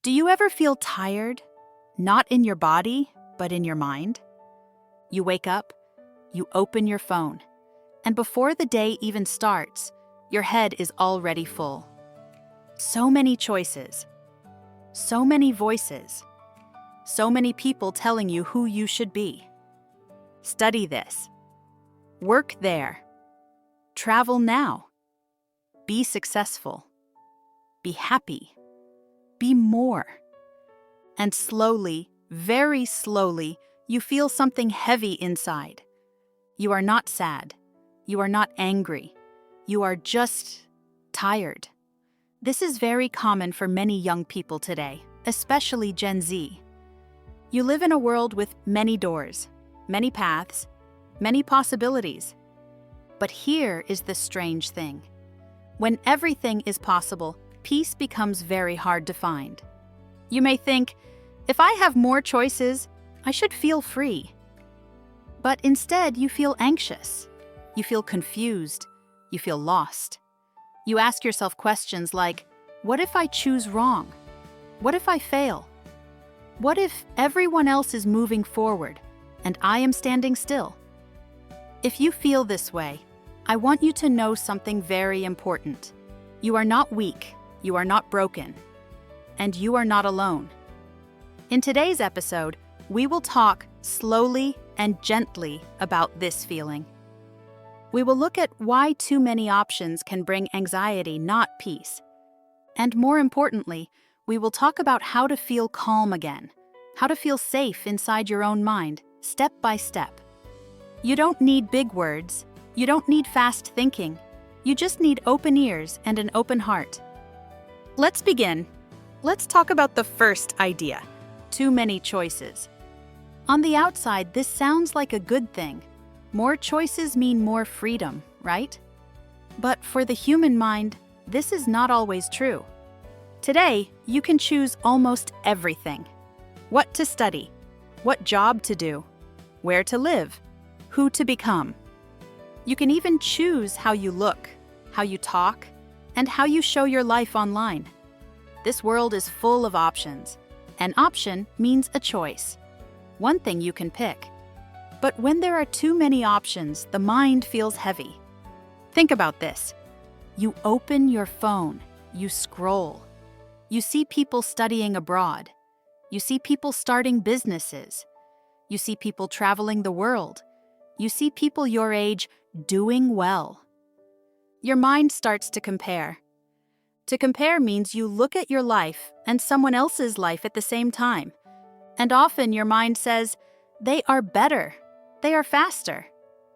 Do you ever feel tired? Not in your body, but in your mind? You wake up, you open your phone, and before the day even starts, your head is already full. So many choices, so many voices, so many people telling you who you should be. Study this. Work there. Travel now. Be successful. Be happy. Be more. And slowly, very slowly, you feel something heavy inside. You are not sad. You are not angry. You are just tired. This is very common for many young people today, especially Gen Z. You live in a world with many doors, many paths, many possibilities. But here is the strange thing. When everything is possible, peace becomes very hard to find. You may think, if I have more choices, I should feel free. But instead, you feel anxious. You feel confused. You feel lost. You ask yourself questions like, what if I choose wrong? What if I fail? What if everyone else is moving forward and I am standing still? If you feel this way, I want you to know something very important. You are not weak. You are not broken. And you are not alone. In today's episode, we will talk slowly and gently about this feeling. We will look at why too many options can bring anxiety, not peace. And more importantly, we will talk about how to feel calm again, how to feel safe inside your own mind, step by step. You don't need big words. You don't need fast thinking. You just need open ears and an open heart. Let's begin. Let's talk about the first idea, too many choices. On the outside, this sounds like a good thing. More choices mean more freedom, right? But for the human mind, this is not always true. Today, you can choose almost everything. What to study, what job to do, where to live, who to become. You can even choose how you look, how you talk, and how you show your life online. This world is full of options. An option means a choice. One thing you can pick. But when there are too many options, the mind feels heavy. Think about this. You open your phone, you scroll. You see people studying abroad. You see people starting businesses. You see people traveling the world. You see people your age doing well. Your mind starts to compare. To compare means you look at your life and someone else's life at the same time. And often your mind says, they are better. They are faster.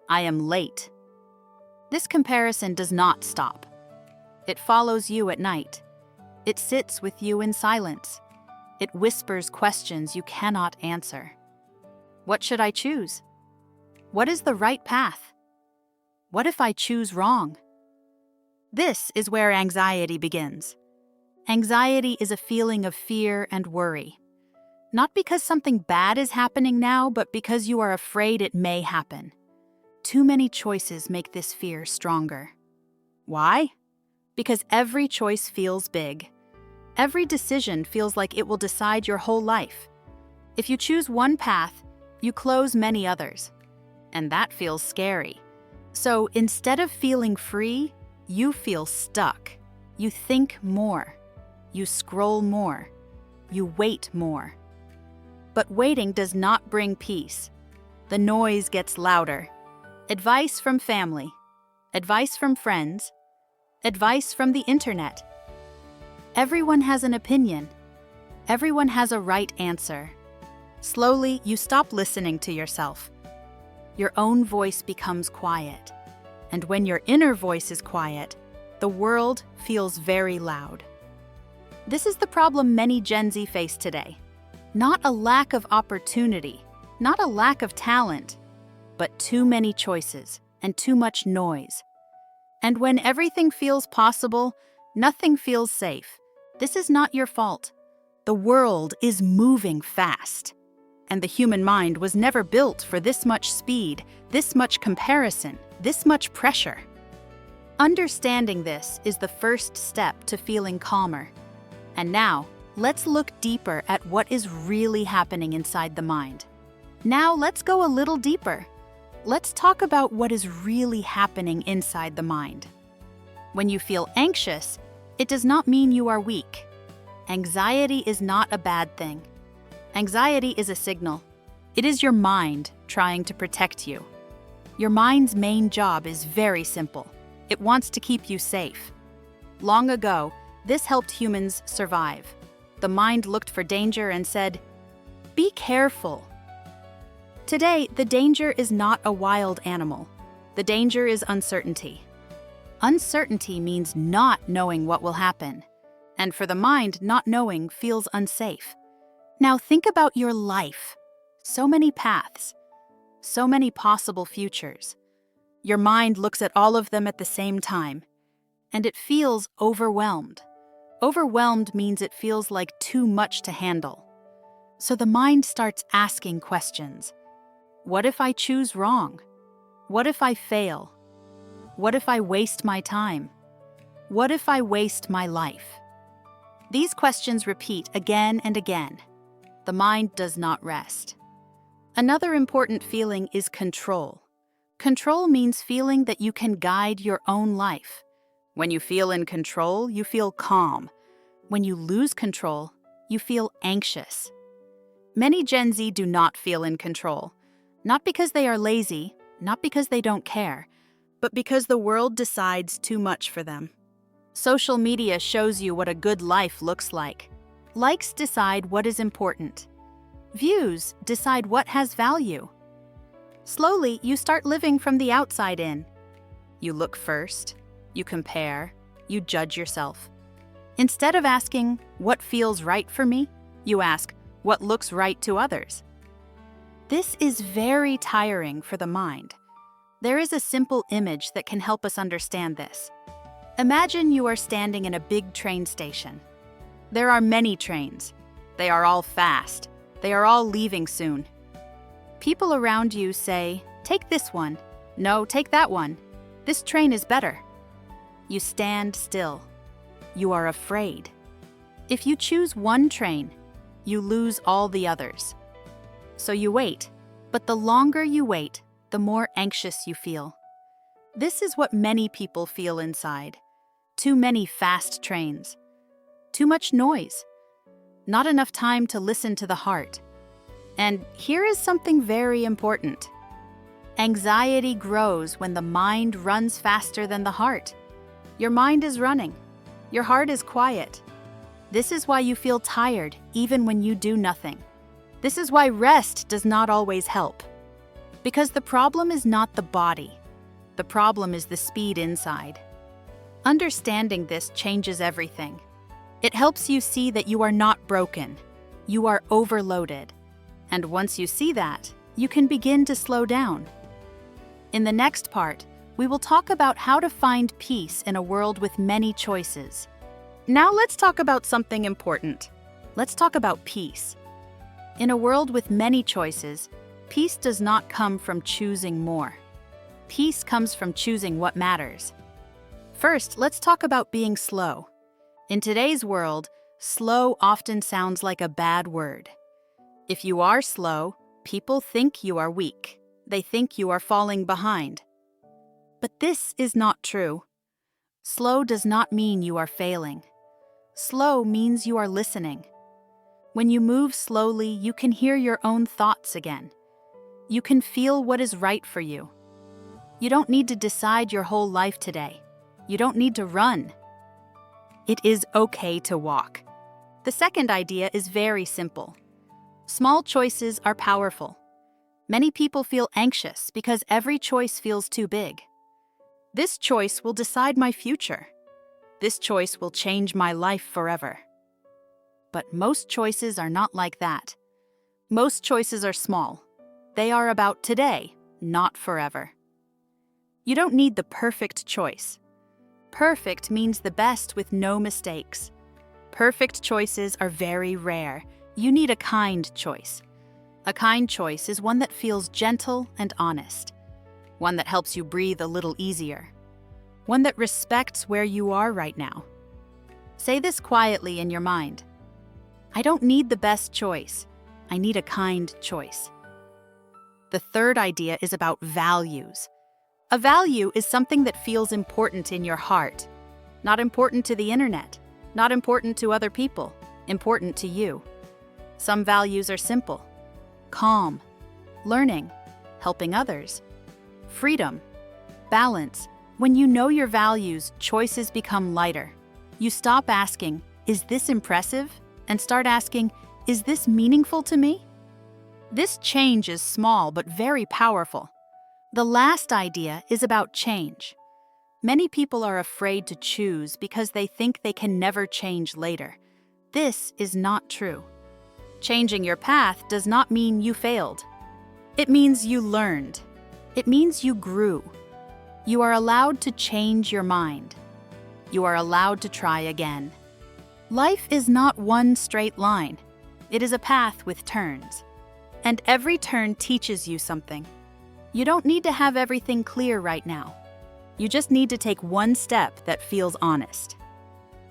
I am late. This comparison does not stop. It follows you at night. It sits with you in silence. It whispers questions you cannot answer. What should I choose? What is the right path? What if I choose wrong? This is where anxiety begins. Anxiety is a feeling of fear and worry. Not because something bad is happening now, but because you are afraid it may happen. Too many choices make this fear stronger. Why? Because every choice feels big. Every decision feels like it will decide your whole life. If you choose one path, you close many others. And that feels scary. So instead of feeling free, you feel stuck. You think more. You scroll more. You wait more. But waiting does not bring peace. The noise gets louder. Advice from family. Advice from friends. Advice from the internet. Everyone has an opinion. Everyone has a right answer. Slowly, you stop listening to yourself. Your own voice becomes quiet. And when your inner voice is quiet, the world feels very loud. This is the problem many Gen Z face today. Not a lack of opportunity, not a lack of talent, but too many choices and too much noise. And when everything feels possible, nothing feels safe. This is not your fault. The world is moving fast. And the human mind was never built for this much speed, this much comparison, this much pressure. Understanding this is the first step to feeling calmer. And now, let's look deeper at what is really happening inside the mind. Now let's go a little deeper. Let's talk about what is really happening inside the mind. When you feel anxious, it does not mean you are weak. Anxiety is not a bad thing. Anxiety is a signal. It is your mind trying to protect you. Your mind's main job is very simple. It wants to keep you safe. Long ago, this helped humans survive. The mind looked for danger and said, "Be careful." Today, the danger is not a wild animal. The danger is uncertainty. Uncertainty means not knowing what will happen. And for the mind, not knowing feels unsafe. Now think about your life. So many paths. So many possible futures. Your mind looks at all of them at the same time. And it feels overwhelmed. Overwhelmed means it feels like too much to handle. So the mind starts asking questions. What if I choose wrong? What if I fail? What if I waste my time? What if I waste my life? These questions repeat again and again. The mind does not rest. Another important feeling is control. Control means feeling that you can guide your own life. When you feel in control, you feel calm. When you lose control, you feel anxious. Many Gen Z do not feel in control. Not because they are lazy, not because they don't care, but because the world decides too much for them. Social media shows you what a good life looks like. Likes decide what is important. Views decide what has value. Slowly, you start living from the outside in. You look first, you compare, you judge yourself. Instead of asking, what feels right for me, you ask, what looks right to others? This is very tiring for the mind. There is a simple image that can help us understand this. Imagine you are standing in a big train station. There are many trains. They are all fast. They are all leaving soon. People around you say, "Take this one." "No, take that one. This train is better." You stand still. You are afraid. If you choose one train, you lose all the others. So you wait, but the longer you wait, the more anxious you feel. This is what many people feel inside. Too many fast trains. Too much noise. Not enough time to listen to the heart. And here is something very important. Anxiety grows when the mind runs faster than the heart. Your mind is running. Your heart is quiet. This is why you feel tired even when you do nothing. This is why rest does not always help. Because the problem is not the body. The problem is the speed inside. Understanding this changes everything. It helps you see that you are not broken. You are overloaded. And once you see that, you can begin to slow down. In the next part, we will talk about how to find peace in a world with many choices. Now let's talk about something important. Let's talk about peace. In a world with many choices, peace does not come from choosing more. Peace comes from choosing what matters. First, let's talk about being slow. In today's world, slow often sounds like a bad word. If you are slow, people think you are weak. They think you are falling behind. But this is not true. Slow does not mean you are failing. Slow means you are listening. When you move slowly, you can hear your own thoughts again. You can feel what is right for you. You don't need to decide your whole life today. You don't need to run. It is okay to walk. The second idea is very simple. Small choices are powerful. Many people feel anxious because every choice feels too big. This choice will decide my future. This choice will change my life forever. But most choices are not like that. Most choices are small. They are about today, not forever. You don't need the perfect choice. Perfect means the best with no mistakes. Perfect choices are very rare. You need a kind choice. A kind choice is one that feels gentle and honest. One that helps you breathe a little easier. One that respects where you are right now. Say this quietly in your mind. I don't need the best choice. I need a kind choice. The third idea is about values. A value is something that feels important in your heart, not important to the internet, not important to other people, important to you. Some values are simple: calm, learning, helping others, freedom, balance. When you know your values, choices become lighter. You stop asking, "Is this impressive?" and start asking, "Is this meaningful to me?" This change is small but very powerful. The last idea is about change. Many people are afraid to choose because they think they can never change later. This is not true. Changing your path does not mean you failed. It means you learned. It means you grew. You are allowed to change your mind. You are allowed to try again. Life is not one straight line. It is a path with turns. And every turn teaches you something. You don't need to have everything clear right now. You just need to take one step that feels honest.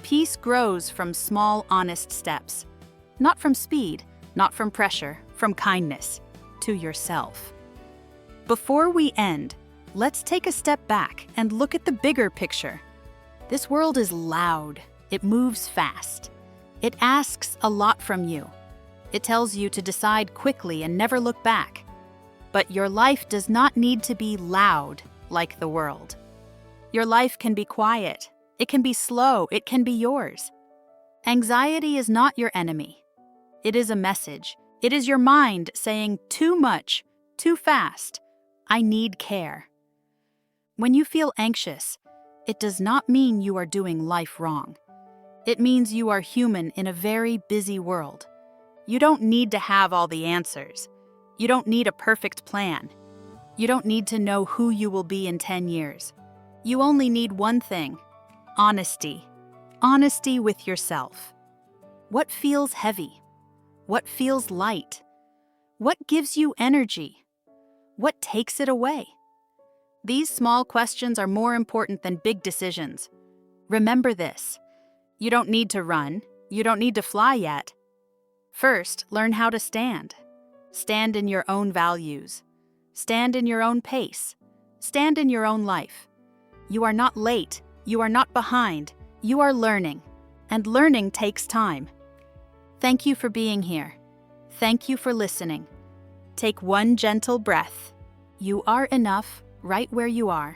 Peace grows from small, honest steps. Not from speed, not from pressure, from kindness to yourself. Before we end, let's take a step back and look at the bigger picture. This world is loud. It moves fast. It asks a lot from you. It tells you to decide quickly and never look back. But your life does not need to be loud like the world. Your life can be quiet. It can be slow. It can be yours. Anxiety is not your enemy. It is a message. It is your mind saying too much, too fast. I need care. When you feel anxious, it does not mean you are doing life wrong. It means you are human in a very busy world. You don't need to have all the answers. You don't need a perfect plan. You don't need to know who you will be in 10 years. You only need one thing: honesty. Honesty with yourself. What feels heavy? What feels light? What gives you energy? What takes it away? These small questions are more important than big decisions. Remember this: you don't need to run. You don't need to fly yet. First, learn how to stand. Stand in your own values. Stand in your own pace. Stand in your own life. You are not late. You are not behind. You are learning. And learning takes time. Thank you for being here. Thank you for listening. Take one gentle breath. You are enough right where you are.